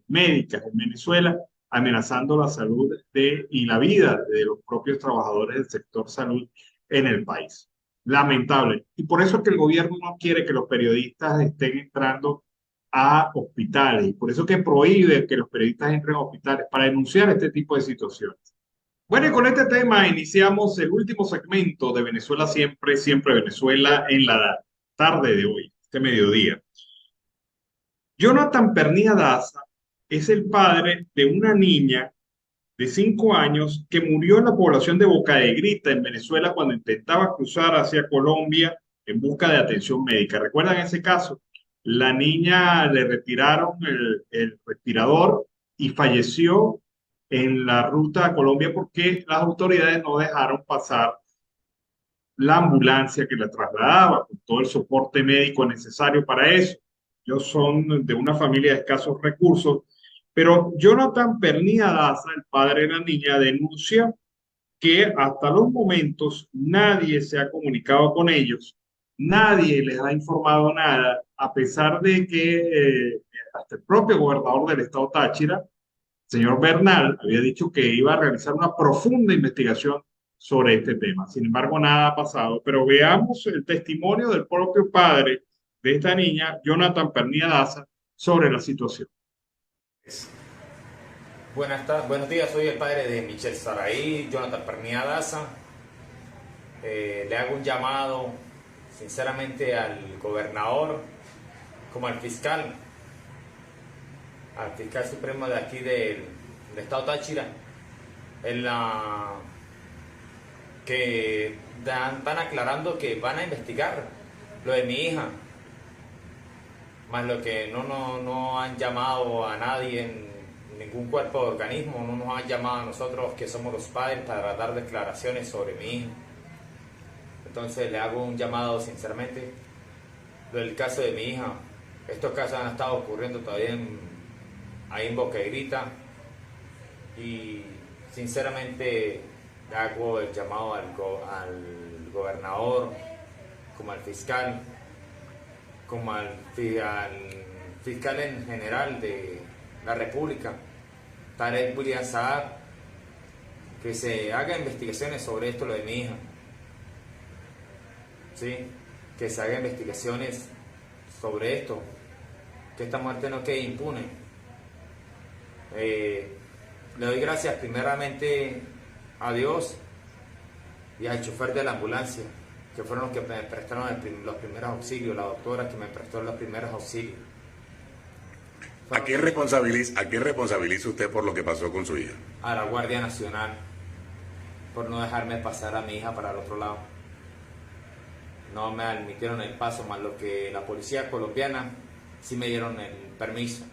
médicas en Venezuela, amenazando la salud y la vida de los propios trabajadores del sector salud en el país. Lamentable. Y por eso es que el gobierno no quiere que los periodistas estén entrando a hospitales. Y por eso que prohíbe que los periodistas entren a hospitales para denunciar este tipo de situaciones. Bueno, y con este tema iniciamos el último segmento de Venezuela Siempre, Siempre Venezuela en la tarde de hoy, este mediodía. Jonathan Pernía Daza es el padre de una niña de 5 años que murió en la población de Boca de Grita, en Venezuela, cuando intentaba cruzar hacia Colombia en busca de atención médica. ¿Recuerdan ese caso? La niña le retiraron el respirador y falleció en la ruta a Colombia porque las autoridades no dejaron pasar la ambulancia que la trasladaba con todo el soporte médico necesario para eso. Ellos son de una familia de escasos recursos, pero Jonathan Pernía Daza, el padre de la niña, denuncia que hasta los momentos nadie se ha comunicado con ellos, nadie les ha informado nada, a pesar de que hasta el propio gobernador del estado Táchira, señor Bernal, había dicho que iba a realizar una profunda investigación sobre este tema. Sin embargo, nada ha pasado. Pero veamos el testimonio del propio padre de esta niña, Jonathan Pernía Daza, sobre la situación. Buenos días, soy el padre de Michelle Saraí, Jonathan Pernilla Daza. Le hago un llamado sinceramente al gobernador como al fiscal supremo de aquí del estado Táchira, que están aclarando que van a investigar lo de mi hija, más lo que no han llamado a nadie en ningún cuerpo de organismo, no nos han llamado a nosotros que somos los padres para dar declaraciones sobre mi hija. Entonces le hago un llamado sinceramente, lo del caso de mi hija. Estos casos han estado ocurriendo todavía ahí en Boca Grita, y sinceramente le hago el llamado al gobernador, como al fiscal, como al fiscal en general de la República, Tarek William Saab, que se haga investigaciones sobre esto, lo de mi hija. ¿Sí? Que se haga investigaciones sobre esto, que esta muerte no quede impune. Le doy gracias primeramente a Dios y al chofer de la ambulancia, que fueron los que me prestaron los primeros auxilios, la doctora que me prestó los primeros auxilios. ¿A quién responsabiliza usted por lo que pasó con su hija? A la Guardia Nacional, por no dejarme pasar a mi hija para el otro lado. No me admitieron el paso, más lo que la policía colombiana sí me dieron el permiso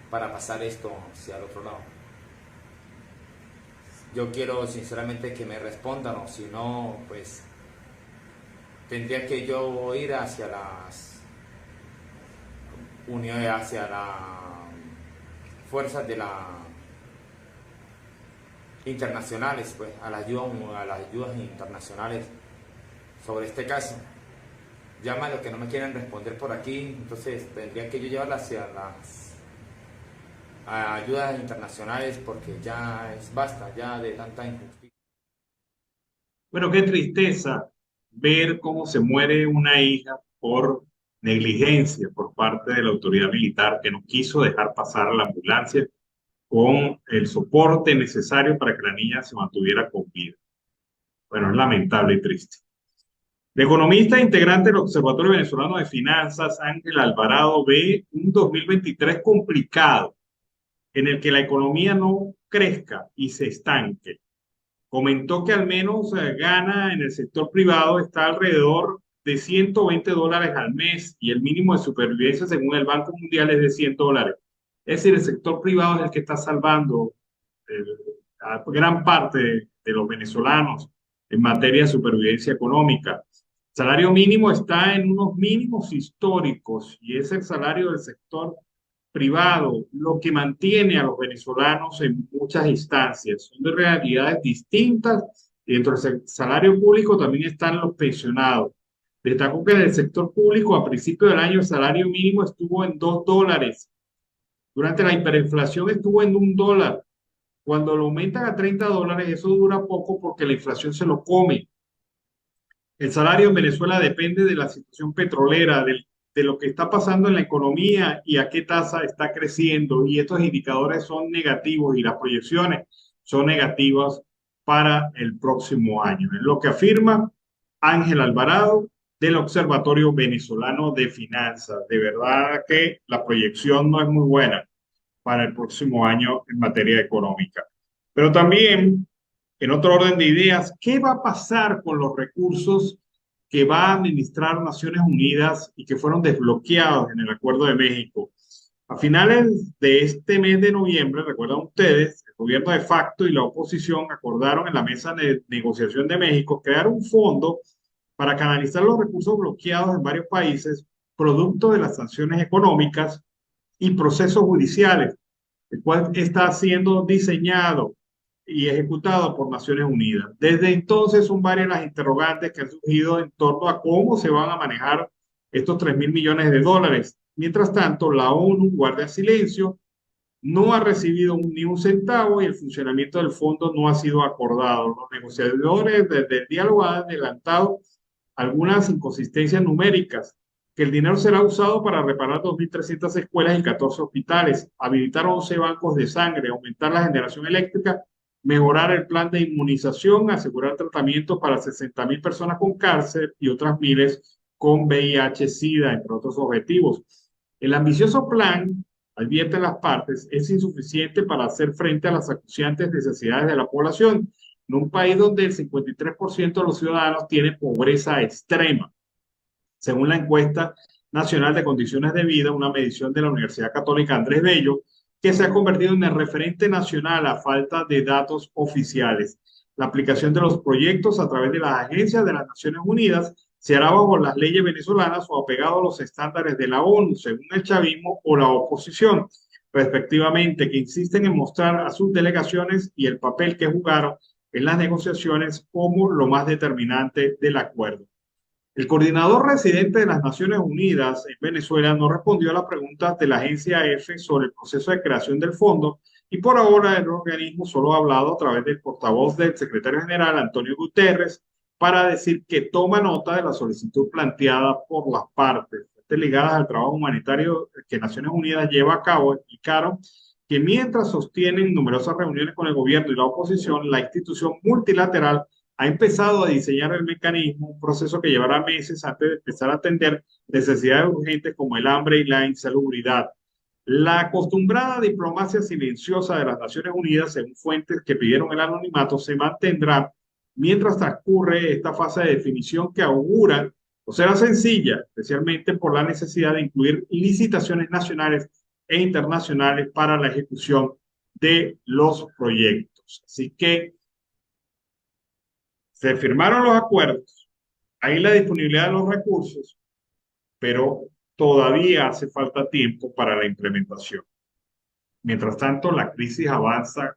para pasar esto hacia el otro lado. Yo quiero sinceramente que me respondan, o si no, pues tendría que yo ir hacia las uniones, hacia las fuerzas de la internacionales, pues a las ayudas internacionales sobre este caso. Llama a los que no me quieren responder por aquí, entonces tendría que yo llevarla hacia las ayudas internacionales, porque ya basta ya de tanta injusticia. Bueno, qué tristeza ver cómo se muere una hija por negligencia por parte de la autoridad militar, que no quiso dejar pasar a la ambulancia con el soporte necesario para que la niña se mantuviera con vida. Bueno, es lamentable y triste. La economista e integrante del Observatorio Venezolano de Finanzas, Ángela Alvarado, ve un 2023 complicado en el que la economía no crezca y se estanque. Comentó que al menos gana en el sector privado está alrededor de $120 al mes, y el mínimo de supervivencia según el Banco Mundial es de $100. Es decir, el sector privado es el que está salvando a gran parte de los venezolanos en materia de supervivencia económica. El salario mínimo está en unos mínimos históricos, y es el salario del sector privado lo que mantiene a los venezolanos en muchas instancias. Son de realidades distintas, y dentro del salario público también están los pensionados. Destacó que en el sector público a principio del año el salario mínimo estuvo en $2. Durante la hiperinflación estuvo en $1. Cuando lo aumentan a $30, eso dura poco porque la inflación se lo come. El salario en Venezuela depende de la situación petrolera, de lo que está pasando en la economía y a qué tasa está creciendo. Y estos indicadores son negativos y las proyecciones son negativas para el próximo año. Es lo que afirma Ángela Alvarado del Observatorio Venezolano de Finanzas. De verdad que la proyección no es muy buena para el próximo año en materia económica. Pero también, en otro orden de ideas, ¿qué va a pasar con los recursos que va a administrar Naciones Unidas y que fueron desbloqueados en el Acuerdo de México? A finales de este mes de noviembre, recuerdan ustedes, el gobierno de facto y la oposición acordaron en la mesa de negociación de México crear un fondo para canalizar los recursos bloqueados en varios países, producto de las sanciones económicas y procesos judiciales, el cual está siendo diseñado y ejecutado por Naciones Unidas. Desde entonces son varias las interrogantes que han surgido en torno a cómo se van a manejar estos 3.000 millones de dólares. Mientras tanto, la ONU guarda silencio, no ha recibido ni un centavo, y el funcionamiento del fondo no ha sido acordado. Los negociadores desde el diálogo han adelantado algunas inconsistencias numéricas que el dinero será usado para reparar 2.300 escuelas y 14 hospitales, habilitar 11 bancos de sangre, aumentar la generación eléctrica, mejorar el plan de inmunización, asegurar tratamiento para 60.000 personas con cáncer y otras miles con VIH-Sida, entre otros objetivos. El ambicioso plan, advierten las partes, es insuficiente para hacer frente a las acuciantes necesidades de la población en un país donde el 53% de los ciudadanos tiene pobreza extrema. Según la encuesta nacional de condiciones de vida, una medición de la Universidad Católica Andrés Bello, que se ha convertido en el referente nacional a falta de datos oficiales. La aplicación de los proyectos a través de las agencias de las Naciones Unidas se hará bajo las leyes venezolanas o apegado a los estándares de la ONU, según el chavismo o la oposición, respectivamente, que insisten en mostrar a sus delegaciones y el papel que jugaron en las negociaciones como lo más determinante del acuerdo. El coordinador residente de las Naciones Unidas en Venezuela no respondió a las preguntas de la agencia EFE sobre el proceso de creación del fondo y por ahora el organismo solo ha hablado a través del portavoz del secretario general Antonio Guterres para decir que toma nota de la solicitud planteada por las partes. Fuentes ligadas al trabajo humanitario que Naciones Unidas lleva a cabo explicaron que mientras sostienen numerosas reuniones con el gobierno y la oposición, la institución multilateral ha empezado a diseñar el mecanismo, un proceso que llevará meses antes de empezar a atender necesidades urgentes como el hambre y la insalubridad. La acostumbrada diplomacia silenciosa de las Naciones Unidas, según fuentes que pidieron el anonimato, se mantendrá mientras transcurre esta fase de definición que augura o será sencilla, especialmente por la necesidad de incluir licitaciones nacionales e internacionales para la ejecución de los proyectos. Así que se firmaron los acuerdos, hay la disponibilidad de los recursos, pero todavía hace falta tiempo para la implementación. Mientras tanto, la crisis avanza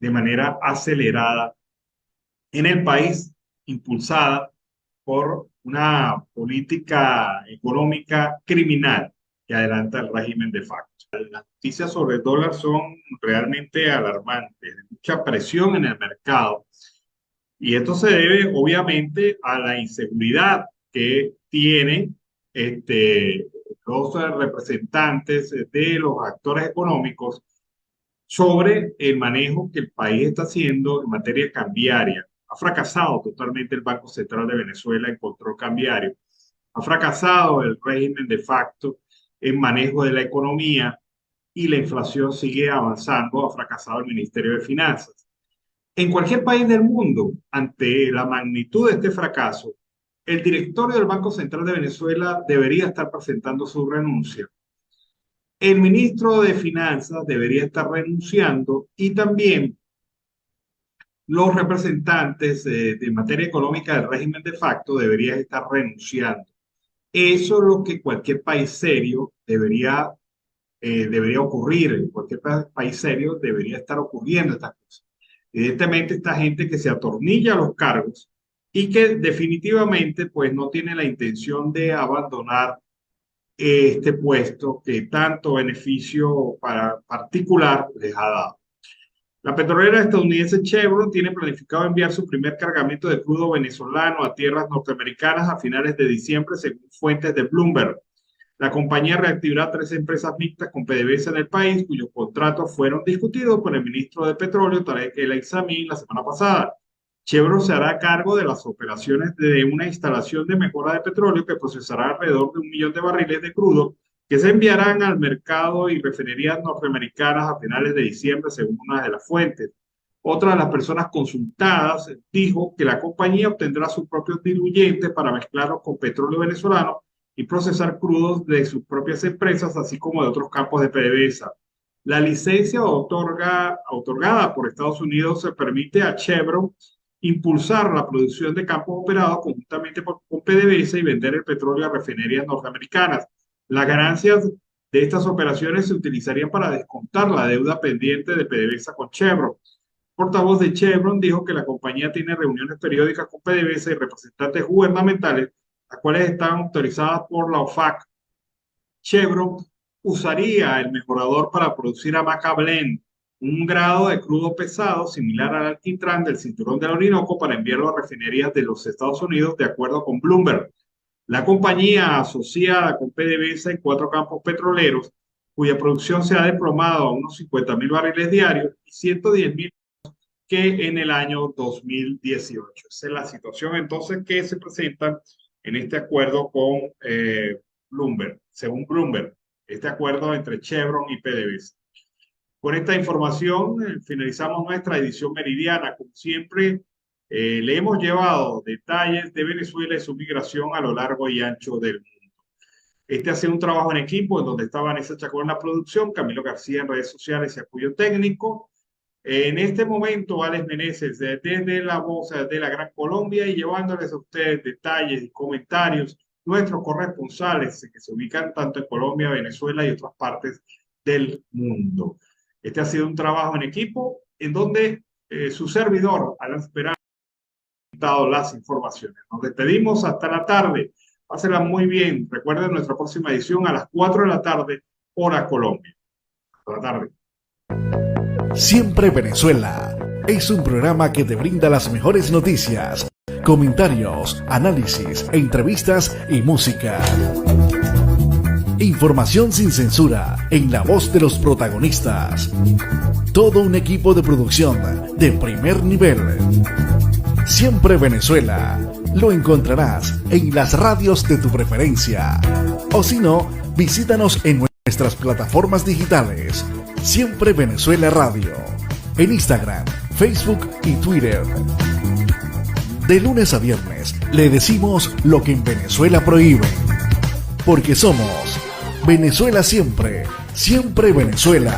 de manera acelerada en el país, impulsada por una política económica criminal que adelanta el régimen de facto. Las noticias sobre el dólar son realmente alarmantes, mucha presión en el mercado. Y esto se debe, obviamente, a la inseguridad que tienen los representantes de los actores económicos sobre el manejo que el país está haciendo en materia cambiaria. Ha fracasado totalmente el Banco Central de Venezuela en control cambiario. Ha fracasado el régimen de facto en manejo de la economía y la inflación sigue avanzando. Ha fracasado el Ministerio de Finanzas. En cualquier país del mundo, ante la magnitud de este fracaso, el directorio del Banco Central de Venezuela debería estar presentando su renuncia. El ministro de Finanzas debería estar renunciando y también los representantes de materia económica del régimen de facto deberían estar renunciando. Eso es lo que cualquier país serio debería ocurrir. En cualquier país serio debería estar ocurriendo estas cosas. Evidentemente, esta gente que se atornilla a los cargos y que definitivamente pues no tiene la intención de abandonar este puesto que tanto beneficio particular les ha dado. La petrolera estadounidense Chevron tiene planificado enviar su primer cargamento de crudo venezolano a tierras norteamericanas a finales de diciembre, según fuentes de Bloomberg. La compañía reactivará 3 empresas mixtas con PDVSA en el país, cuyos contratos fueron discutidos por el ministro de Petróleo, Tarek El Aissami, la semana pasada. Chevron se hará cargo de las operaciones de una instalación de mejora de petróleo que procesará alrededor de 1 millón de barriles de crudo que se enviarán al mercado y refinerías norteamericanas a finales de diciembre, según una de las fuentes. Otra de las personas consultadas dijo que la compañía obtendrá sus propios diluyentes para mezclarlos con petróleo venezolano y procesar crudos de sus propias empresas, así como de otros campos de PDVSA. La licencia otorgada por Estados Unidos se permite a Chevron impulsar la producción de campos operados conjuntamente con PDVSA y vender el petróleo a refinerías norteamericanas. Las ganancias de estas operaciones se utilizarían para descontar la deuda pendiente de PDVSA con Chevron. El portavoz de Chevron dijo que la compañía tiene reuniones periódicas con PDVSA y representantes gubernamentales, las cuales están autorizadas por la OFAC. Chevron usaría el mejorador para producir Hamaca Blend, un grado de crudo pesado similar al alquitrán del cinturón del Orinoco, para enviarlo a refinerías de los Estados Unidos, de acuerdo con Bloomberg. La compañía asociada con PDVSA en 4 campos petroleros, cuya producción se ha desplomado a unos 50.000 barriles diarios y 110.000 que en el año 2018. Esa es la situación entonces que se presenta en este acuerdo con Bloomberg, según Bloomberg, este acuerdo entre Chevron y PDVSA. Con esta información finalizamos nuestra edición meridiana. Como siempre, le hemos llevado detalles de Venezuela y su migración a lo largo y ancho del mundo. Este ha sido un trabajo en equipo en donde está Vanessa Chacón en la producción, Camilo García en redes sociales y apoyo técnico. En este momento, Alex Meneses desde la voz de la Gran Colombia y llevándoles a ustedes detalles y comentarios, nuestros corresponsales que se ubican tanto en Colombia, Venezuela y otras partes del mundo. Este ha sido un trabajo en equipo en donde su servidor, Alan Esperanza, ha dado las informaciones. Nos despedimos hasta la tarde. Pásenla muy bien. Recuerden nuestra próxima edición a las 4 de la tarde, hora Colombia. Hasta la tarde. Siempre Venezuela es un programa que te brinda las mejores noticias, comentarios, análisis, entrevistas y música. Información sin censura en la voz de los protagonistas. Todo un equipo de producción de primer nivel. Siempre Venezuela. Lo encontrarás en las radios de tu preferencia. O si no, visítanos en nuestras plataformas digitales. Siempre Venezuela Radio. En Instagram, Facebook y Twitter. De lunes a viernes le decimos lo que en Venezuela prohíben. Porque somos Venezuela siempre, siempre Venezuela.